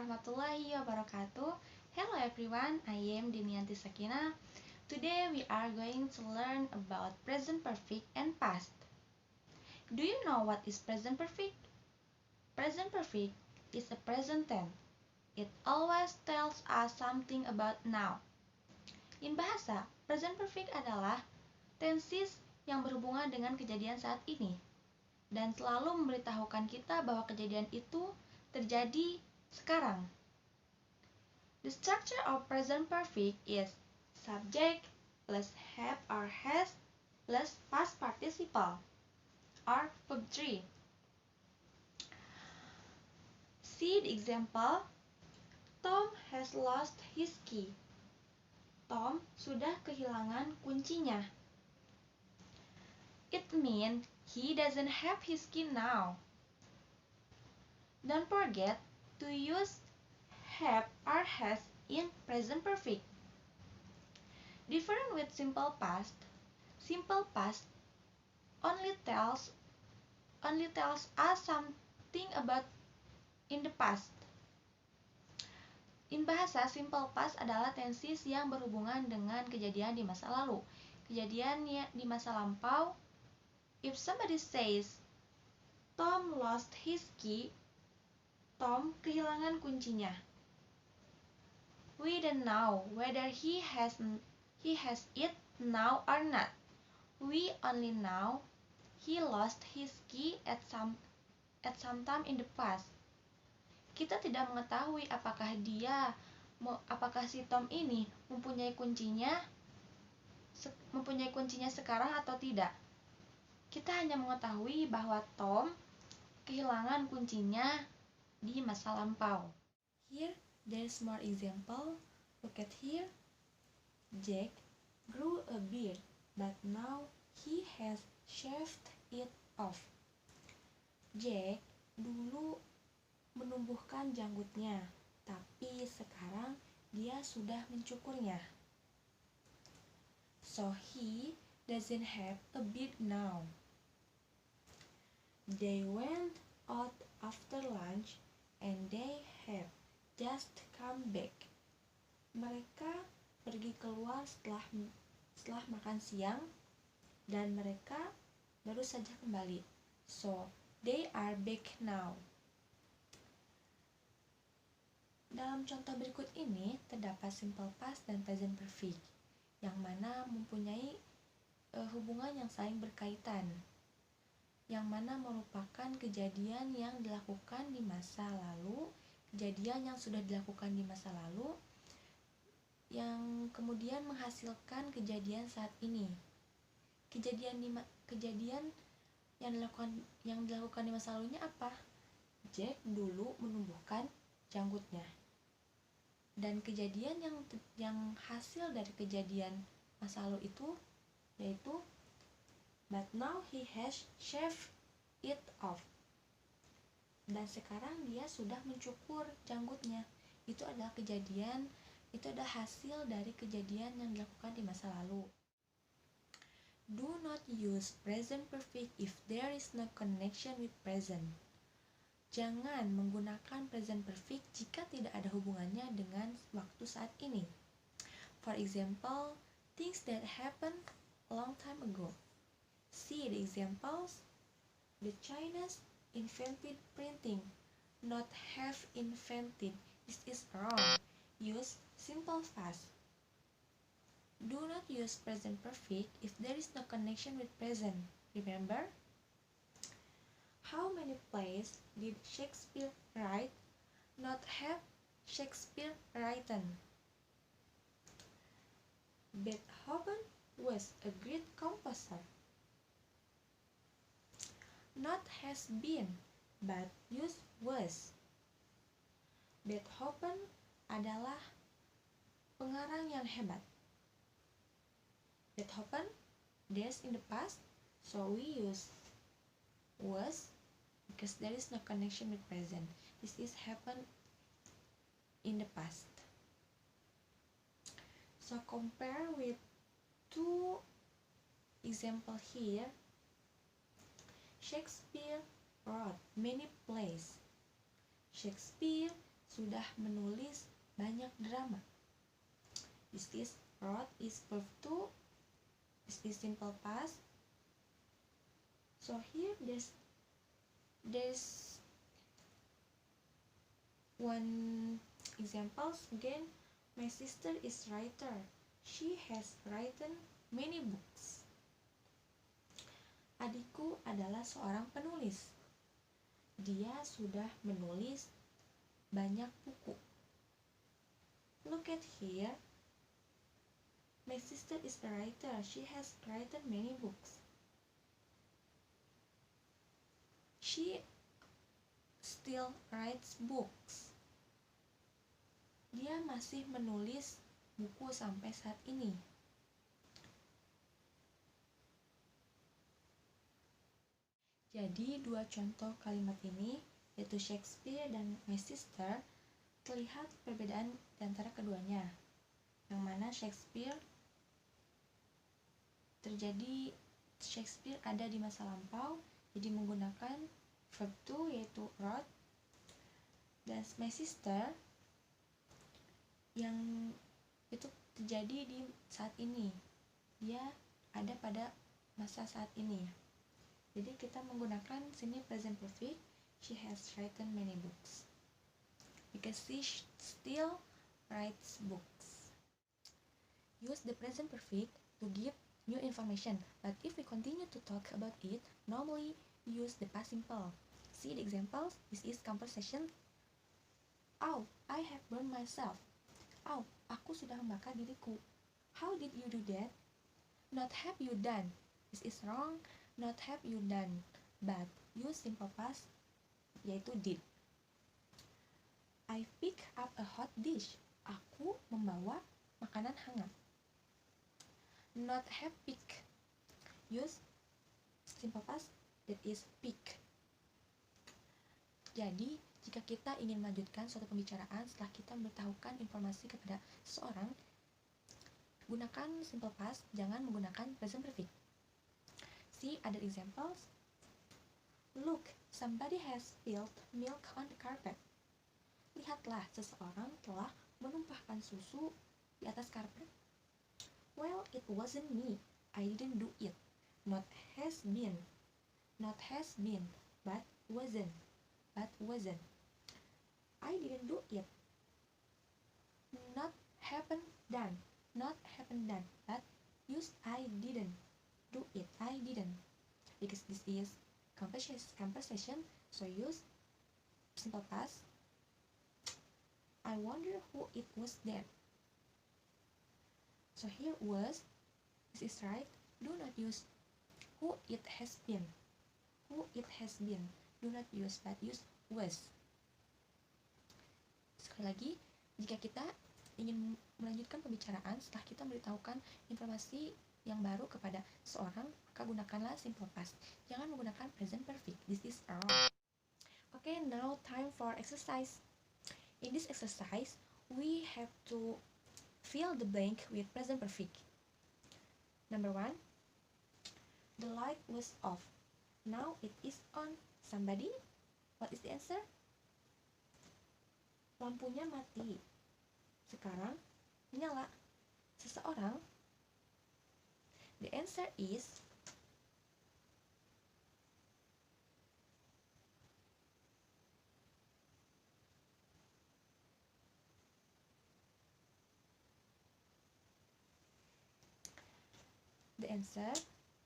warahmatullahi wabarakatuh. Hello everyone, I am Dinianti Sakina. Today we are going to learn about present perfect and past. Do you know what is present perfect? Present perfect is a present tense. It always tells us something about now. In bahasa, present perfect adalah tenses yang berhubungan dengan kejadian saat ini dan selalu memberitahukan kita bahwa kejadian itu terjadi sekarang. The structure of present perfect is subject plus have or has plus past participle or verb 3. See the example. Tom has lost his key. Tom sudah kehilangan kuncinya. It means he doesn't have his key now. Don't forget to use have or has in present perfect. Different with simple past only tells us something about in the past. In bahasa, simple past adalah tenses yang berhubungan dengan kejadian di masa lalu. Kejadian di masa lampau. If somebody says Tom lost his key, Tom kehilangan kuncinya. We don't know whether he has it now or not. We only know he lost his key at some time in the past. Kita tidak mengetahui apakah si Tom ini mempunyai kuncinya sekarang atau tidak. Kita hanya mengetahui bahwa Tom kehilangan kuncinya di masa lampau. Here there's more example. Look at here. Jack grew a beard, but now he has shaved it off. Jack dulu menumbuhkan janggutnya, tapi sekarang dia sudah mencukurnya. So he doesn't have a beard now. They went out after lunch and they have just come back. Mereka pergi keluar setelah makan siang dan mereka baru saja kembali. So they are back now. Dalam contoh berikut ini terdapat simple past dan present perfect yang mana mempunyai hubungan yang saling berkaitan, yang mana merupakan kejadian yang dilakukan di masa lalu, kejadian yang sudah dilakukan di masa lalu yang kemudian menghasilkan kejadian saat ini. Kejadian yang dilakukan di masa lalunya apa? Jack dulu menumbuhkan janggutnya. Dan kejadian yang hasil dari kejadian masa lalu itu yaitu but now he has shaved it off. Dan sekarang dia sudah mencukur janggutnya. Itu adalah hasil dari kejadian yang dilakukan di masa lalu. Do not use present perfect if there is no connection with present. Jangan menggunakan present perfect jika tidak ada hubungannya dengan waktu saat ini. For example, things that happened a long time ago. See the examples. The Chinese invented printing, not have invented. This is wrong. Use simple past. Do not use present perfect if there is no connection with present. Remember? How many plays did Shakespeare write, not have Shakespeare written? Beethoven was a great composer. Not has been, but use was. Beethoven adalah pengarang yang hebat. Beethoven, there's in the past, so we use was because there is no connection with present. This is happened in the past. So compare with two examples here. Shakespeare wrote many plays. Shakespeare sudah menulis banyak drama. This is wrote is verb 2. This is simple past. So here there's one example again. My sister is writer. She has written many books. Adikku adalah seorang penulis. Dia sudah menulis banyak buku. Look at here. My sister is a writer. She has written many books. She still writes books. Dia masih menulis buku sampai saat ini. Jadi dua contoh kalimat ini, yaitu Shakespeare dan my sister, terlihat perbedaan di antara keduanya. Yang mana Shakespeare ada di masa lampau, jadi menggunakan verb to yaitu wrote. Dan my sister yang itu terjadi di saat ini, dia ada pada masa saat ini. Jadi kita menggunakan sini present perfect. She has written many books because she still writes books. Use the present perfect to give new information, but if we continue to talk about it, normally use the past simple. See the examples. This is conversation. Oh, I have burned myself. Oh, aku sudah membakar diriku. How did you do that? Not have you done. This is wrong. Not have you done, but use simple past yaitu did. I pick up a hot dish. Aku membawa makanan hangat. Not have pick. Use simple past that is pick. Jadi, jika kita ingin melanjutkan suatu pembicaraan setelah kita memberitahukan informasi kepada seseorang, gunakan simple past, jangan menggunakan present perfect. See other examples. Look, somebody has spilled milk on the carpet. Lihatlah, seseorang telah menumpahkan susu di atas karpet. Well, it wasn't me. I didn't do it. Not has been. Not has been, but wasn't. But wasn't. I didn't do it. Not haven't done. Not haven't done, but use I didn't do it. I didn't. Because this is conversation, so use simple past. I wonder who it was then. So here was. This is right. Do not use who it has been. Who it has been. Do not use, but use was. Sekali lagi, jika kita ingin melanjutkan pembicaraan setelah kita memberitahukan informasi yang baru kepada seorang, maka gunakanlah simple past. Jangan menggunakan present perfect. This is wrong. Okay, now time for exercise. In this exercise, we have to fill the blank with present perfect. Number 1, the light was off. Now it is on. Somebody? What is the answer? Lampunya mati. Sekarang menyala. Seseorang. The answer is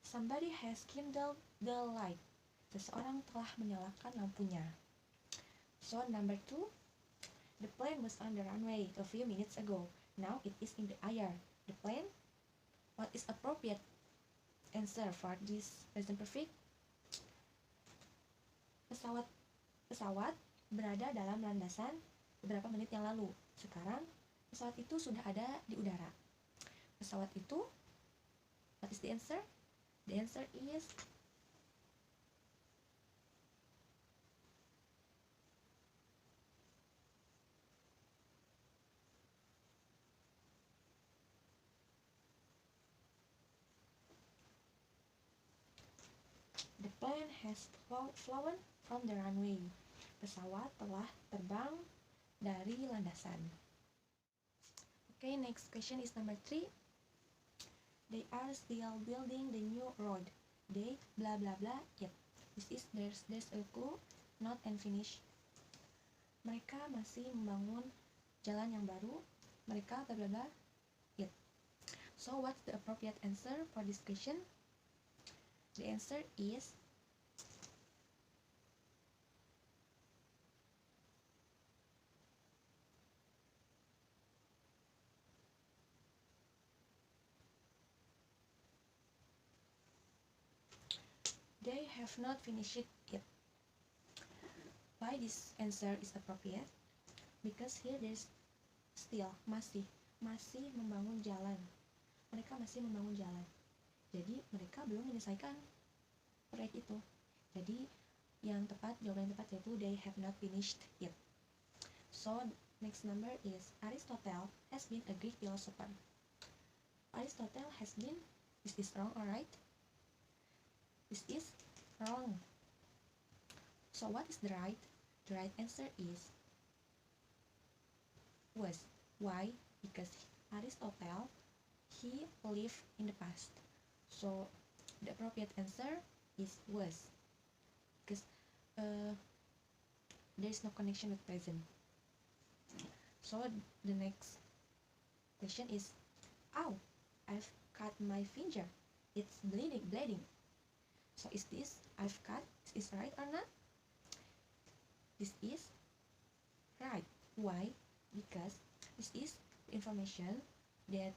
somebody has kindled the light. Seseorang telah menyalakan lampunya. So number 2, the plane was on the runway a few minutes ago. Now it is in the air. The plane. What is appropriate answer for this present perfect? Pesawat berada dalam landasan beberapa menit yang lalu. Sekarang pesawat itu sudah ada di udara. Pesawat itu. What is the answer? The answer is the plane has flown from the runway. Pesawat telah terbang dari landasan. Okay, next question is number 3. They are still building the new road. They blah blah blah it. There's a clue, not and finish. Mereka masih membangun jalan yang baru. Mereka blah blah blah it. So what's the appropriate answer for this question? The answer is they have not finished it. Why this answer is appropriate? Because here there's still, masih membangun jalan. Mereka masih membangun jalan. Jadi mereka belum menyelesaikan proyek itu. Jadi jawaban yang tepat yaitu they have not finished it. So next number is Aristotle has been a Greek philosopher. Aristotle has been. Is this wrong or right? This is wrong. So what is the right? The right answer is was. Why? Because Aristotle, he lived in the past. So the appropriate answer is was. Because there is no connection with present. So the next question is, ow, I've cut my finger. It's bleeding. So is this I've cut is right or not? This is right. Why? Because this is information that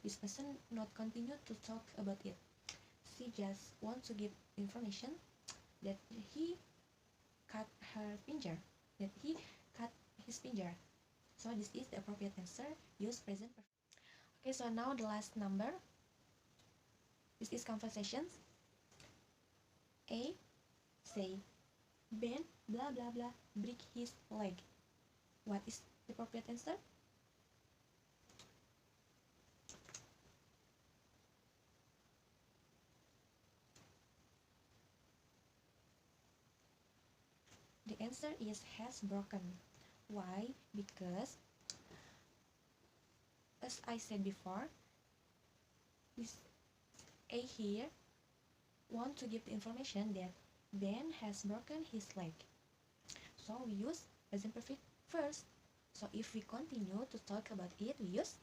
this person not continue to talk about it. She just want to give information that he cut her finger, that he cut his finger. So this is the appropriate answer. Use present perfect. Okay, so now the last number. This is conversations. A say Ben blah blah blah break his leg. What is the appropriate answer? The answer is has broken. Why? Because as I said before, this A here want to give the information that Ben has broken his leg. So we use present perfect first. So if we continue to talk about it, we use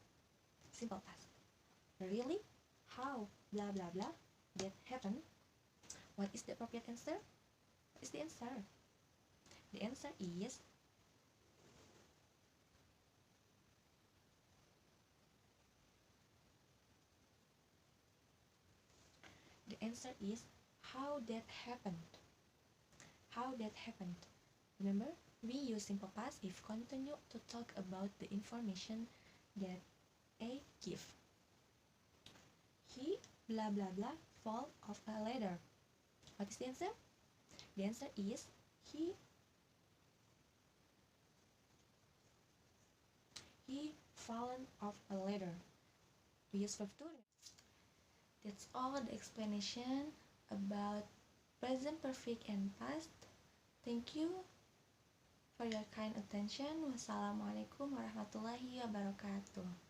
simple past. Really? How? Blah blah blah. That happened. What is the appropriate answer? What is the answer? The answer is how that happened. How that happened. Remember, we use simple past if continue to talk about the information that A give. He blah blah blah fall off a ladder. What is the answer? The answer is he fallen off a ladder. We use verb to. That's all the explanation about present perfect and past. Thank you for your kind attention. Wassalamualaikum warahmatullahi wabarakatuh.